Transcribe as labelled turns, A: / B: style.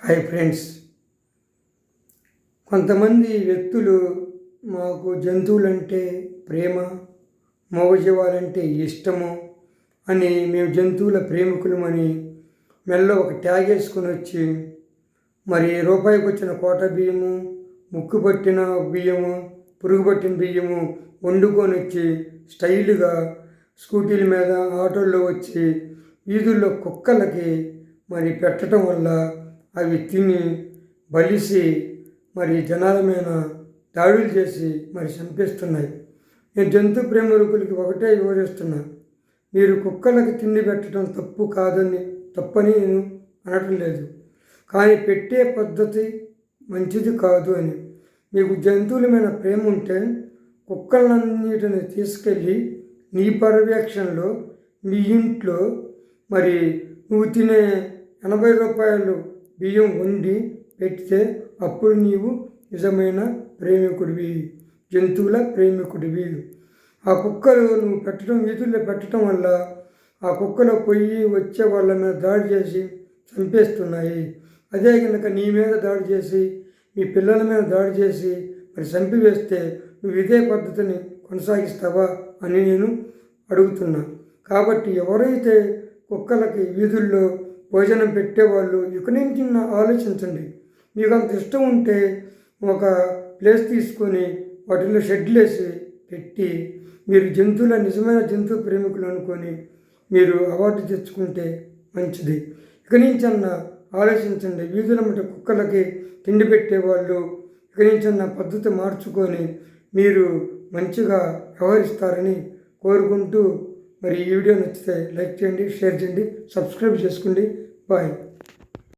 A: Hi friends, కొంతమంది వ్యక్తులు మాకు జంతువులంటే ప్రేమ, మూగజీవాలంటే ఇష్టము అని మేము జంతువుల ప్రేమికులమని మెల్లో ఒక ట్యాగ్ వేసుకొని వచ్చి మరి రూపాయికి వచ్చిన కోట బియ్యము, ముక్కు పట్టిన బియ్యము, పురుగు పట్టిన బియ్యము వండుకొని వచ్చి స్టైల్గా స్కూటీల మీద ఆటోల్లో వచ్చి వీధుల్లో కుక్కలకి మరి పెట్టడం వల్ల అవి తిని బలిసి మరి జనాల మీద దాడులు చేసి మరి చంపేస్తున్నాయి. నేను జంతు ప్రేమికులకి ఒకటే వివరిస్తున్నా, మీరు కుక్కలకి తిండి పెట్టడం తప్పని నేను అనటం లేదు, కానీ పెట్టే పద్ధతి మంచిది కాదు అని. మీకు జంతువుల మీద ప్రేమ ఉంటే కుక్కలన్నిటిని తీసుకెళ్ళి నీ పర్యవేక్షణలో మీ ఇంట్లో మరి నువ్వు తినే 80 రూపాయలు బియ్యం వండి పెడితే అప్పుడు నీవు నిజమైన ప్రేమికుడివి, జంతువుల ప్రేమికుడివి. ఆ కుక్కలు నువ్వు వీధుల్లో పెట్టడం వల్ల ఆ కుక్కలు వచ్చే వాళ్ళ మీద దాడి చేసి చంపేస్తున్నాయి. అదే కనుక నీ మీద దాడి చేసి మీ పిల్లల మీద దాడి చేసి మరి చంపివేస్తే నువ్వు ఇదే పద్ధతిని కొనసాగిస్తావా అని నేను అడుగుతున్నా. కాబట్టి ఎవరైతే కుక్కలకి వీధుల్లో భోజనం పెట్టేవాళ్ళు ఇక నుంచి ఆలోచించండి. మీకు అంత ఇష్టం ఉంటే ఒక ప్లేస్ తీసుకొని వాటిలో షెడ్లు వేసి పెట్టి మీరు నిజమైన జంతు ప్రేమికులు అనుకొని మీరు అవార్డు తెచ్చుకుంటే మంచిది. ఇక నుంచి ఆలోచించండి. వీధుల మధ్య కుక్కలకి తిండి పెట్టేవాళ్ళు ఇక నుంచి పద్ధతి మార్చుకొని మీరు మంచిగా వ్యవహరిస్తారని కోరుకుంటూ మరి ఈ వీడియో నచ్చితే లైక్ చేయండి, షేర్ చేయండి, సబ్స్క్రైబ్ చేసుకోండి. బాయ్.